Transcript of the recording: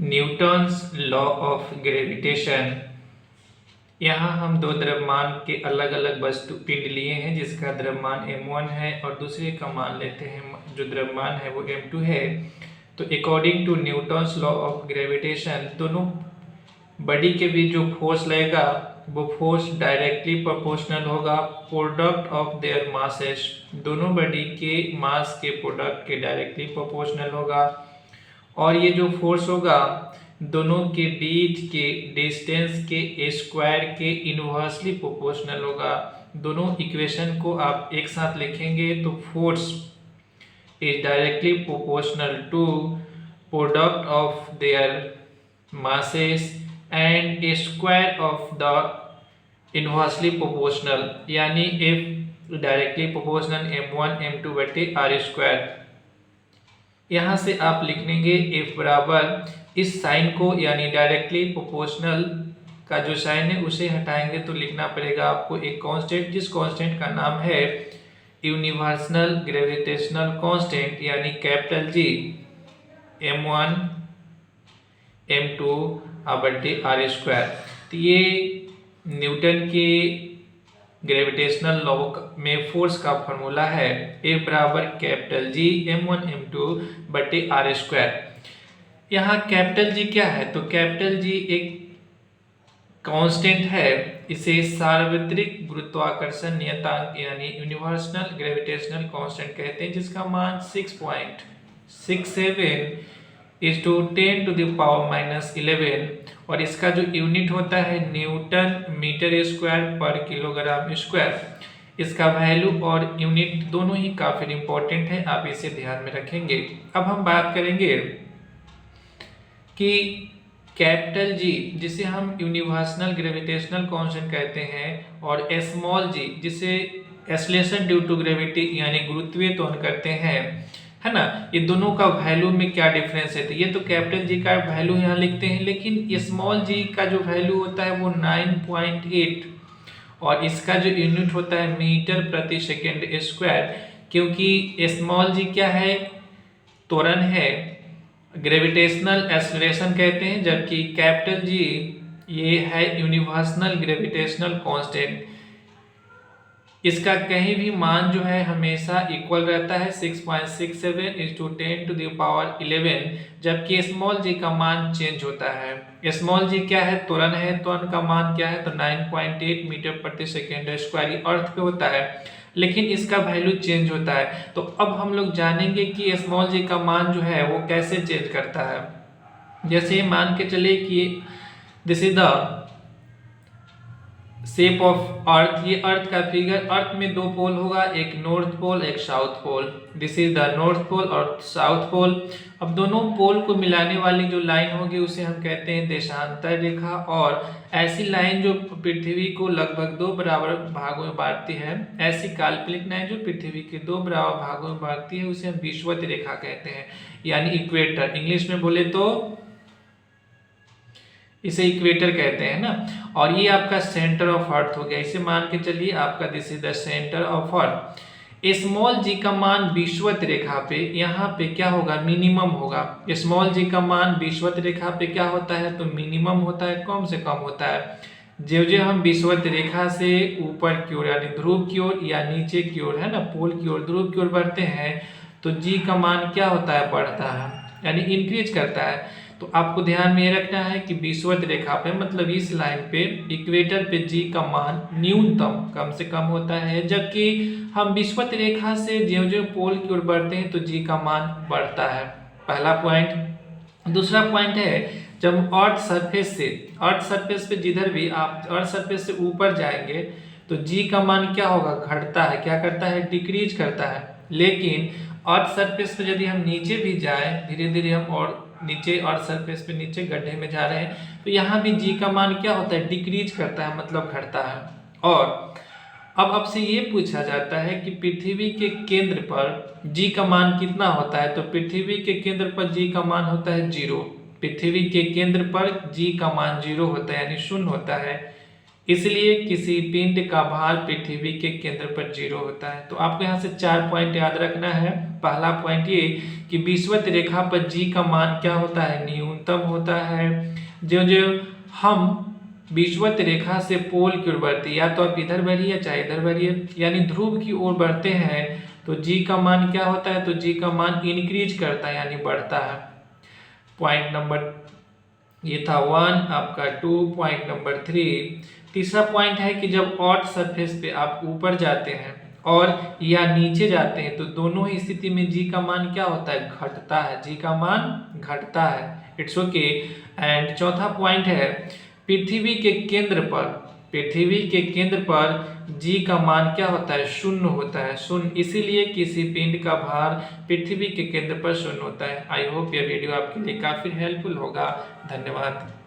Newton's law of gravitation. यहाँ हम दो द्रव्यमान के अलग अलग वस्तु पिंड लिए हैं, जिसका द्रव्यमान m1 है और दूसरे का मान लेते हैं जो द्रव्यमान है वो m2 है। तो according to Newton's law of gravitation दोनों बॉडी के बीच जो फोर्स लगेगा वो फोर्स डायरेक्टली प्रोपोर्शनल होगा प्रोडक्ट ऑफ देयर मासेस। दोनों बॉडी के मास के प्रोडक्ट के डायरेक्टली प्रोपोर्शनल होगा और ये जो फोर्स होगा दोनों के बीच के डिस्टेंस के स्क्वायर के इनवर्सली प्रोपोर्शनल होगा। दोनों इक्वेशन को आप एक साथ लिखेंगे तो force is directly proportional to product of their masses and a square of the inversely proportional, यानी F directly proportional m1 m2 बटे r स्क्वायर। यहाँ से आप लिख लेंगे F बराबर इस साइन को यानी डायरेक्टली प्रोपोर्शनल का जो साइन है उसे हटाएंगे तो लिखना पड़ेगा आपको एक कांस्टेंट, जिस कांस्टेंट का नाम है यूनिवर्सल ग्रेविटेशनल कांस्टेंट यानी कैपिटल G m1 m2 बटे r स्क्वायर। तो ये न्यूटन के ग्रेविटेशनल लॉ में फोर्स का फॉर्मूला है F बराबर कैपिटल G m1 m2 बटे r स्क्वायर। यहाँ कैपिटल G क्या है? तो कैपिटल G एक कांस्टेंट है, इसे सार्वत्रिक गुरुत्वाकर्षण नियतांक यानी यूनिवर्सल ग्रेविटेशनल कांस्टेंट कहते हैं, जिसका मान 6.67 is to 10 to the power minus 11 और इसका जो यूनिट होता है न्यूटन मीटर स्क्वायर पर किलोग्राम स्क्वायर। इसका वैल्यू और यूनिट दोनों ही काफी इंपॉर्टेंट है, आप इसे ध्यान में रखेंगे। अब हम बात करेंगे कि कैपिटल G जिसे हम यूनिवर्सल ग्रेविटेशनल कांस्टेंट कहते हैं और स्मॉल g जिसे एक्सेलरेशन ड्यू टू ग्रेविटी यानी गुरुत्वीय त्वरण कहते हैं, है ना, ये दोनों का वैल्यू में क्या डिफरेंस है? तो ये तो कैपिटल G का वैल्यू यहाँ लिखते हैं, लेकिन स्मॉल g का जो वैल्यू होता है वो 9.8 और इसका जो यूनिट होता है मीटर प्रति सेकेंड स्क्वायर, क्योंकि स्मॉल g क्या है? त्वरण है, ग्रेविटेशनल एक्सेलरेशन कहते हैं, जबकि कैपिटल G ये है यूनिवर्सल ग्रेविटेशनल कांस्टेंट। इसका कहीं भी मान जो है हमेशा इक्वल रहता है 6.67 is to 10 to the power 11, जबकि स्मॉल g का मान चेंज होता है। स्मॉल g क्या है? त्वरण है, त्वरण का मान क्या है? तो 9.8 मीटर प्रति सेकेंड स्क्वायर अर्थ पे होता है, लेकिन इसका वैल्यू चेंज होता है। तो अब हम लोग जानेंगे कि स्मॉल g का मान जो है वो कैसे चेंज करता है। जैसे मान के चले कि this is the shape of earth, ये अर्थ का फिगर, अर्थ में दो पोल होगा, एक नॉर्थ पोल एक south pole. This is the north pole और साउथ पोल। अब दोनों पोल को मिलाने वाली जो लाइन होगी उसे हम कहते हैं देशांतर रेखा, और ऐसी लाइन जो पृथ्वी को लगभग दो बराबर भागों में बांटती है, ऐसी काल्पनिक लाइन जो पृथ्वी के दो बराबर भागों में बांटती है उसे हम विषुवत रेखा कहते हैं, यानी इक्वेटर। इंग्लिश में बोले तो इसे इक्वेटर कहते हैं ना। और ये आपका सेंटर ऑफ अर्थ हो गया, इसे मान के चलिए आपका this is the centre of earth. Small g का मान विषुवत रेखा पे यहाँ पे क्या होगा? मिनिमम होगा। स्मॉल g का मान विषुवत रेखा पे क्या होता है? तो मिनिमम होता है, कम से कम होता है। जो जो हम विषुवत रेखा से ऊपर की ओर यानी ध्रुव की ओर या नीचे की ओर, है ना, पोल की ओर, ध्रुव की ओर बढ़ते हैं तो g का मान क्या होता है? बढ़ता है, यानी इंक्रीज करता है। तो आपको ध्यान में ये रखना है कि विषुवत रेखा पे मतलब इस लाइन पे इक्वेटर पे g का मान न्यूनतम कम से कम होता है, जबकि हम विषुवत रेखा से जो जो पोल की ओर बढ़ते हैं तो g का मान बढ़ता है। पहला पॉइंट। दूसरा पॉइंट है जब अर्थ सरफेस पे जिधर भी आप अर्थ सरफेस से ऊपर जाएंगे तो g का मान क्या होगा? घटता है। क्या करता है? डिक्रीज करता है। लेकिन अर्थ सरफेस पे यदि हम नीचे भी जाएं, धीरे धीरे हम और नीचे अर्थ सरफेस पे नीचे गड्ढे में जा रहे हैं तो यहाँ भी g का मान क्या होता है? डिक्रीज करता है, मतलब घटता है। और अब आपसे ये पूछा जाता है कि पृथ्वी के केंद्र पर g का मान कितना होता है? तो पृथ्वी के केंद्र पर g का मान होता है 0। पृथ्वी के केंद्र पर g का मान 0 होता है, यानी शून्य होता है। इसलिए किसी पिंड का भार पृथ्वी के केंद्र पर 0 होता है। तो आपको यहाँ से 4 पॉइंट याद रखना है। पहला पॉइंट ये कि विषुवत रेखा पर जी का मान क्या होता है, न्यूनतम होता है। जो जो हम विषुवत रेखा से पोल की ओर बढ़ते, या तो आप इधर बढ़िए चाहे इधर बढ़िए, यानी ध्रुव की ओर बढ़ते हैं, तो जी का मान क्या होता है, तो जी का मान इंक्रीज करता है यानी बढ़ता है। पॉइंट नंबर ये था 1 आपका 2। पॉइंट नंबर 3, तीसरा पॉइंट है कि जब ऑड सरफेस पे आप ऊपर जाते हैं और या नीचे जाते हैं तो दोनों ही स्थिति में जी का मान क्या होता है, घटता है। जी का मान घटता है। It's okay. एंड चौथा पॉइंट है पृथ्वी के केंद्र पर जी का मान क्या होता है, शून्य होता है, शून्य। इसीलिए किसी पिंड का भार पृथ्वी के केंद्र पर शून्य होता है। आई होप यह वीडियो आपके लिए काफी हेल्पफुल होगा। धन्यवाद।